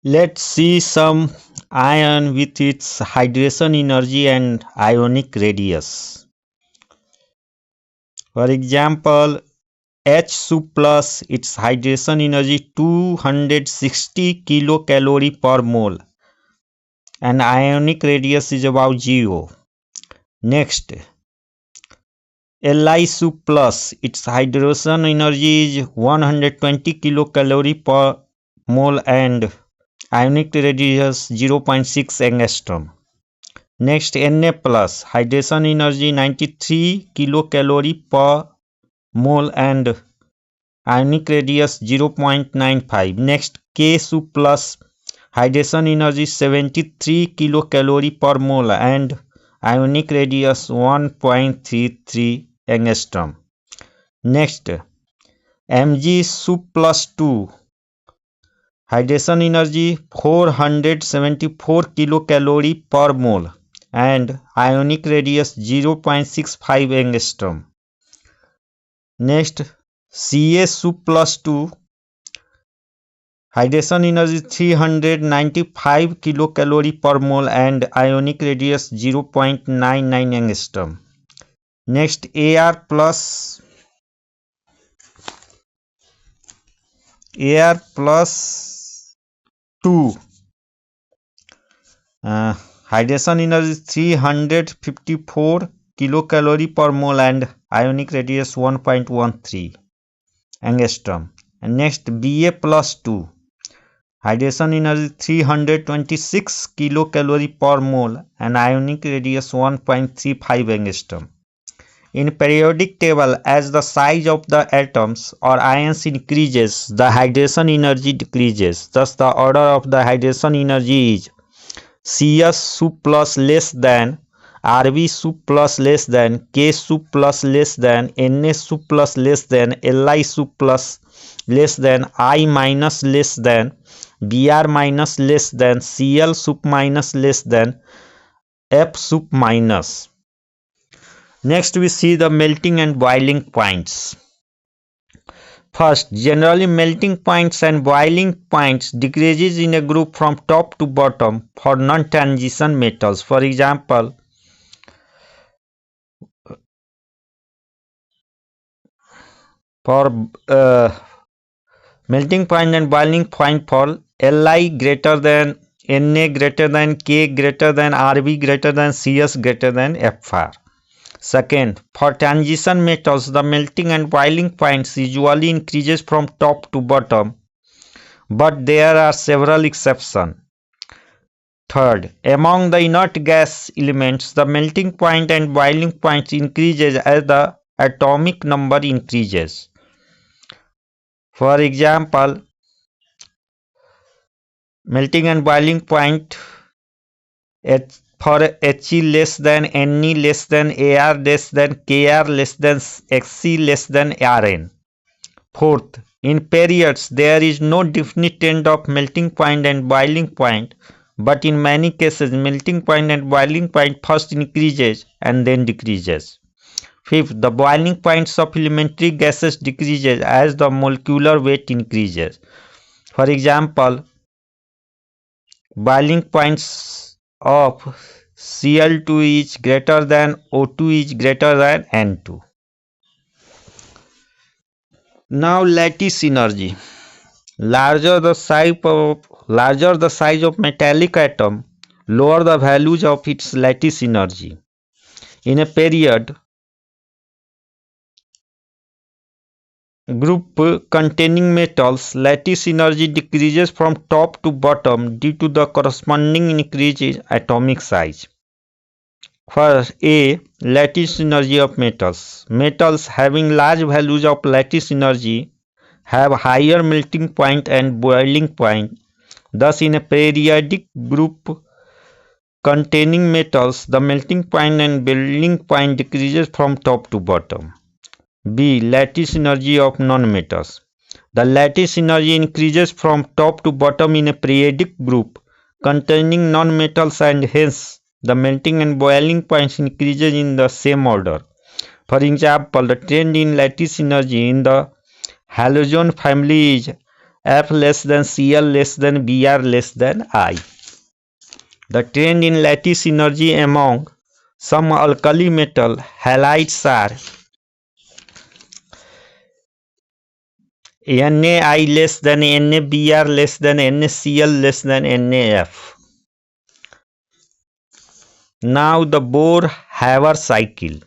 Let's see some ion with its hydration energy and ionic radius. For example, H2 plus its hydration energy 260 kilocalorie per mole and ionic radius is about 0. Next, Li2 plus its hydration energy is 120 kilocalorie per mole and ionic radius 0.6 angstrom. Next, Na plus hydration energy 93 kilocalorie per mole and ionic radius 0.95. Next, K2 plus hydration energy 73 kilocalorie per mole and ionic radius 1.33 angstrom. Next, Mg2 plus 2 hydration energy 474 kilocalorie per mole and ionic radius 0.65 angstrom. Next, Ca2 plus 2 hydration energy 395 kilocalorie per mole and ionic radius 0.99 angstrom. Next, Ar plus 2 hydration energy 354 kilocalorie per mole and ionic radius 1.13 angstrom. And next, Ba plus 2 hydration energy 326 kilocalorie per mole and ionic radius 1.35 angstrom. In periodic table, as the size of the atoms or ions increases, the hydration energy decreases. Thus, the order of the hydration energy is Cs sup plus less than, Rb sup plus less than, K sup plus less than, Na sup plus less than, Li sup plus less than, I minus less than, Br minus less than, Cl sup minus less than, F sup minus. Next, we see the melting and boiling points. First, generally melting points and boiling points decreases in a group from top to bottom for non-transition metals. For example, for melting point and boiling point for Li greater than Na greater than K greater than Rb greater than Cs greater than Fr. Second, for transition metals, the melting and boiling points usually increases from top to bottom, but there are several exceptions. Third, among the inert gas elements, the melting point and boiling point increases as the atomic number increases. For example, melting and boiling point for He less than Ne less than Ar less than Kr less than Xc less than Rn. Fourth, in periods there is no definite trend of melting point and boiling point, but in many cases melting point and boiling point first increases and then decreases. Fifth, the boiling points of elementary gases decreases as the molecular weight increases. For example, boiling points of Cl2 is greater than O2 is greater than N2. Now, lattice energy. Larger the size of metallic atom, lower the values of its lattice energy. In a period group containing metals, lattice energy decreases from top to bottom due to the corresponding increase in atomic size. First, A. Lattice energy of metals. Metals having large values of lattice energy have higher melting point and boiling point. Thus, in a periodic group containing metals, the melting point and boiling point decreases from top to bottom. B. Lattice energy of nonmetals. The lattice energy increases from top to bottom in a periodic group containing nonmetals, and hence the melting and boiling points increases in the same order. For example, the trend in lattice energy in the halogen family is F less than Cl less than Br less than I. The trend in lattice energy among some alkali metal halides are NaI less than NaBr less than NaCl less than NaF. Now the Bohr-Haber cycle.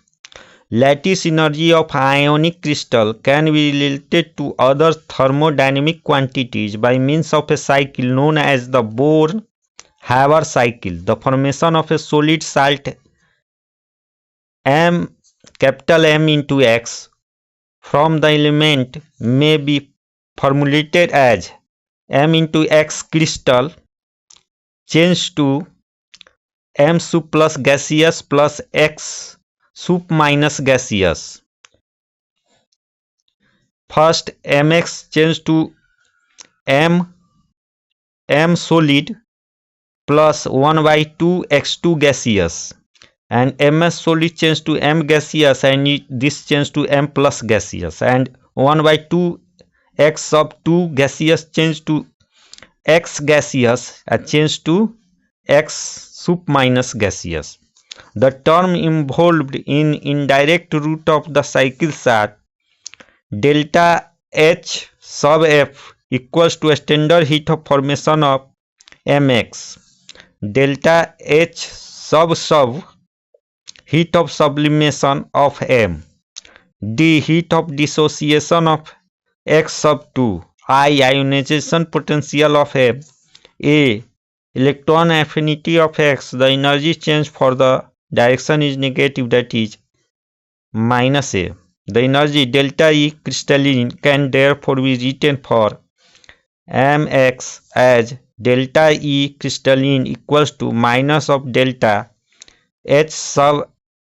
Lattice energy of ionic crystal can be related to other thermodynamic quantities by means of a cycle known as the Bohr-Haber cycle. The formation of a solid salt M into X from the element may be formulated as M into X crystal changed to M sup plus gaseous plus X sup minus gaseous. First Mx changed to M solid plus 1 by 2 X2 gaseous, and Ms solid changed to M gaseous, and this changed to M plus gaseous, and 1 by 2 X sub 2 gaseous changed to X gaseous and changed to X sup minus gaseous. The term involved in indirect root of the cycles are delta H sub F equals to a standard heat of formation of Mx, delta H sub heat of sublimation of M, D heat of dissociation of X sub 2, I ionization potential of M, A electron affinity of X. The energy change for the direction is negative, that is minus A. The energy delta E crystalline can therefore be written for Mx as delta E crystalline equals to minus of delta H sub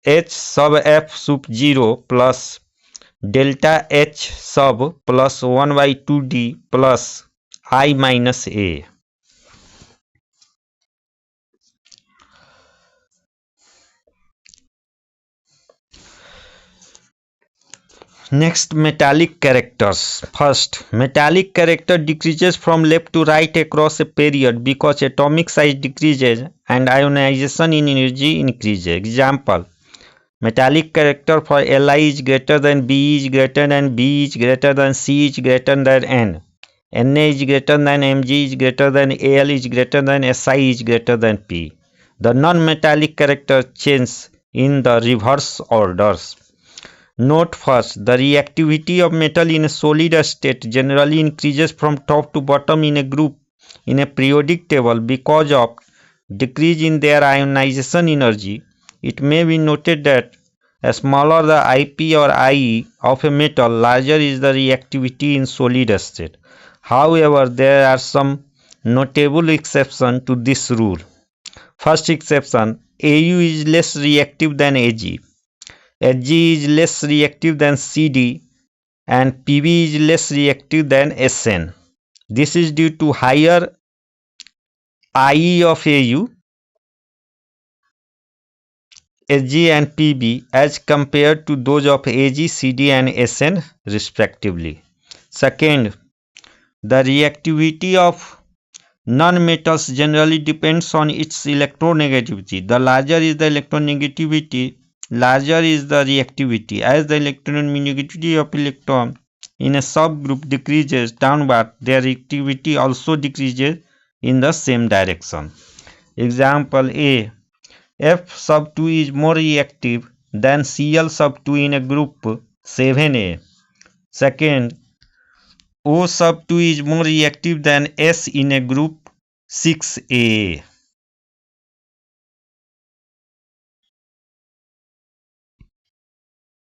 F sup 0 plus delta H sub plus 1 by 2D plus I minus A. Next, metallic characters. First, metallic character decreases from left to right across a period because atomic size decreases and ionization in energy increases. Example, metallic character for Li is greater than B is greater than B is greater than C is greater than N. Na is greater than Mg is greater than Al is greater than Si is greater than P. The non-metallic character changes in the reverse orders. Note first, the reactivity of metal in a solid state generally increases from top to bottom in a group in a periodic table because of decrease in their ionization energy. It may be noted that as smaller the IP or IE of a metal, larger is the reactivity in solid state. However, there are some notable exceptions to this rule. First exception, AU is less reactive than AG. Hg is less reactive than Cd, and Pb is less reactive than Sn. This is due to higher IE of AU, Hg and Pb as compared to those of Ag, Cd and Sn respectively. Second, the reactivity of non-metals generally depends on its electronegativity. The larger is the electronegativity, larger is the reactivity. As the electronegativity of electron in a subgroup decreases downward, their reactivity also decreases in the same direction. Example A, F sub 2 is more reactive than Cl sub 2 in a group 7A. Second, O sub 2 is more reactive than S in a group 6A.